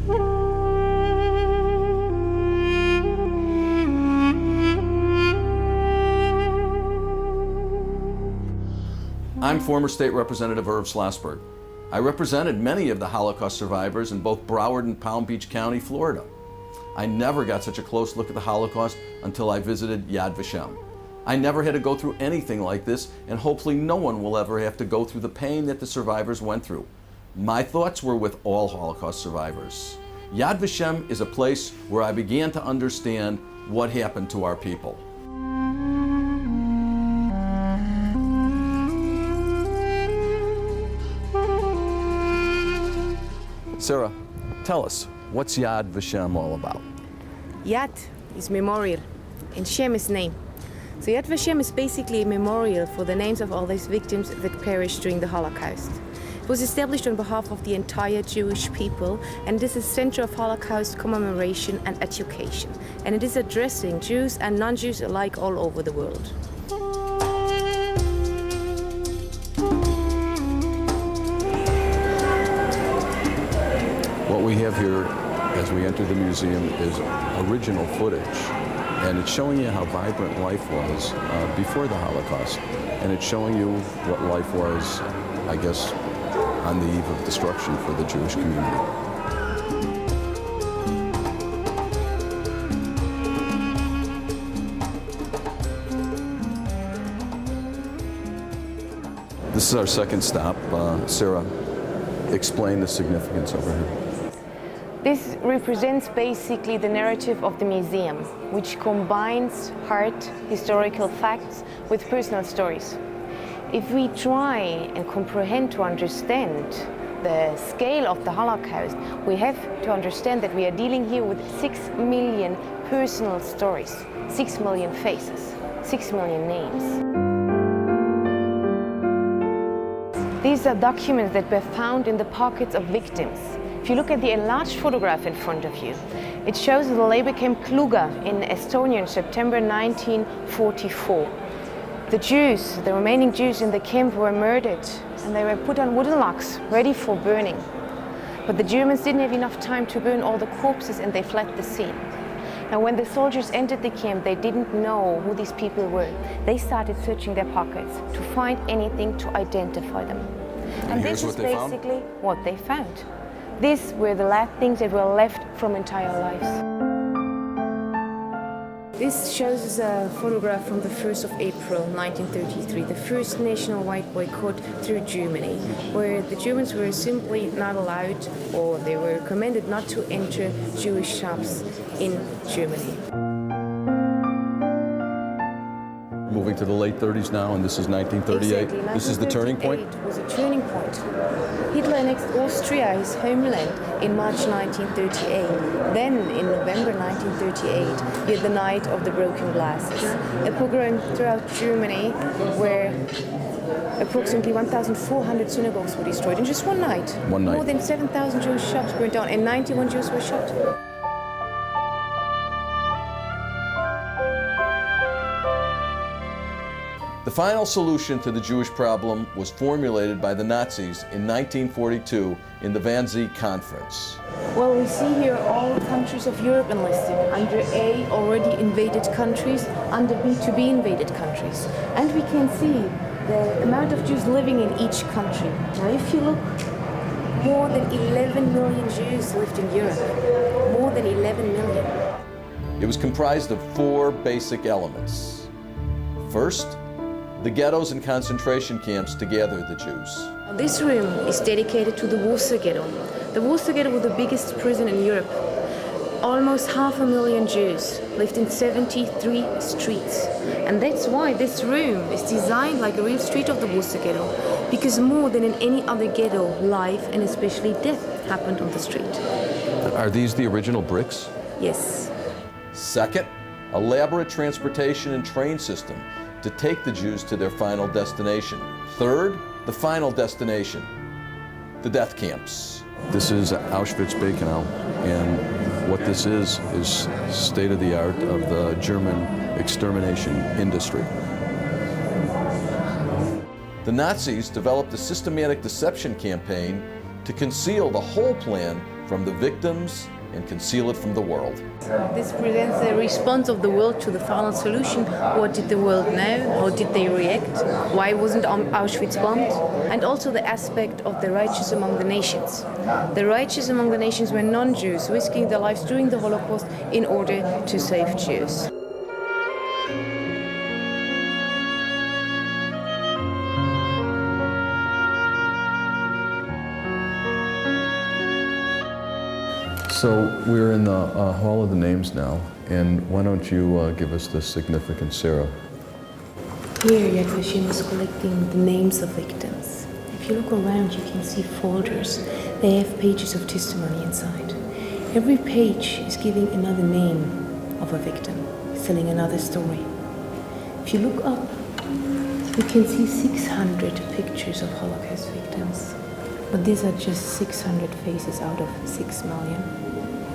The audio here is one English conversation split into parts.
I'm former State Representative Irv Schlossberg. I represented many of the Holocaust survivors in both Broward and Palm Beach County, Florida. I never got such a close look at the Holocaust until I visited YAD Vashem. I never had to go through anything like this, and hopefully no one will ever have to go through the pain that the survivors went through. My thoughts were with all Holocaust survivors. YAD Vashem is a place where I began to understand what happened to our people. Sarah, tell us, what's YAD Vashem all about? Yad is memorial, and Shem is name. So Yad Vashem is basically a memorial for the names of all these victims that perished during the Holocaust. It was established on behalf of the entire Jewish people, and it is a center of Holocaust commemoration and education. And it is addressing Jews and non-Jews alike all over the world. What we have here as we enter the museum is original footage, and it's showing you how vibrant life was before the Holocaust, and it's showing you what life was, I guess, on the eve of destruction for the Jewish community. This is our second stop. Sarah, explain the significance over here. This represents basically the narrative of the museum, which combines hard historical facts with personal stories. If we try and comprehend to understand the scale of the Holocaust, we have to understand that we are dealing here with 6 million personal stories, 6 million faces, 6 million names. These are documents that were found in the pockets of victims. If you look at the enlarged photograph in front of you, it shows the labor camp Kluga in Estonia in September 1944. The Jews, the remaining Jews in the camp, were murdered, and they were put on wooden logs, ready for burning. But the Germans didn't have enough time to burn all the corpses, and they fled the scene. Now, when the soldiers entered the camp, they didn't know who these people were. They started searching their pockets to find anything to identify them. And this is basically what they found. These were the last things that were left from entire lives. This shows us a photograph from the 1st of April 1933, the first nationwide boycott through Germany, where the Germans were simply not allowed, or they were commanded not to enter Jewish shops in Germany. Moving to the late 30s now, and this is 1938. Exactly. This is the turning point? It was a turning point. Hitler annexed Austria, his homeland, in March 1938. Then, in November 1938, we had the Night of the Broken Glasses, a pogrom throughout Germany where approximately 1,400 synagogues were destroyed in just one night. One night. More than 7,000 Jewish shops burned down, and 91 Jews were shot. The final solution to the Jewish problem was formulated by the Nazis in 1942 in the Wannsee Conference. Well, we see here all countries of Europe enlisted. Under A, already invaded countries, under B, to be invaded countries. And we can see the amount of Jews living in each country. Now, if you look, more than 11 million Jews lived in Europe. More than 11 million. It was comprised of 4 basic elements. First, the ghettos and concentration camps to gather the Jews. This room is dedicated to the Warsaw Ghetto. The Warsaw Ghetto was the biggest prison in Europe. Almost 500,000 Jews lived in 73 streets. And that's why this room is designed like a real street of the Warsaw Ghetto, because more than in any other ghetto, life and especially death happened on the street. Are these the original bricks? Yes. Second, elaborate transportation and train system to take the Jews to their final destination. Third, the final destination, the death camps. This is Auschwitz-Birkenau, and what this is state-of-the-art of the German extermination industry. The Nazis developed a systematic deception campaign to conceal the whole plan from the victims and conceal it from the world. This presents the response of the world to the final solution. What did the world know? How did they react? Why wasn't Auschwitz bombed? And also the aspect of the righteous among the nations. The righteous among the nations were non-Jews, risking their lives during the Holocaust in order to save Jews. So we're in the Hall of the Names now, and why don't you give us the significance, Sarah? Here, Yad Vashem is collecting the names of victims. If you look around, you can see folders. They have pages of testimony inside. Every page is giving another name of a victim, telling another story. If you look up, you can see 600 pictures of Holocaust victims. But these are just 600 faces out of 6 million.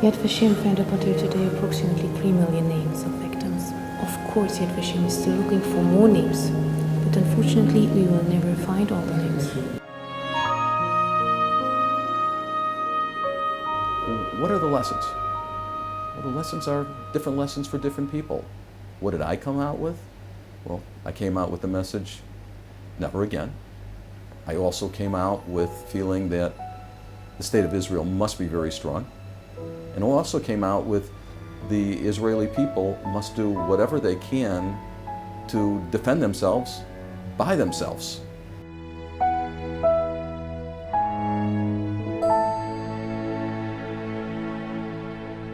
Yad Vashem found up until today approximately 3 million names of victims. Of course, Yad Vashem is still looking for more names, but unfortunately we will never find all the names. What are the lessons? Well, the lessons are different lessons for different people. What did I come out with? Well, I came out with the message, never again. I also came out with feeling that the state of Israel must be very strong. And I also came out with the Israeli people must do whatever they can to defend themselves by themselves.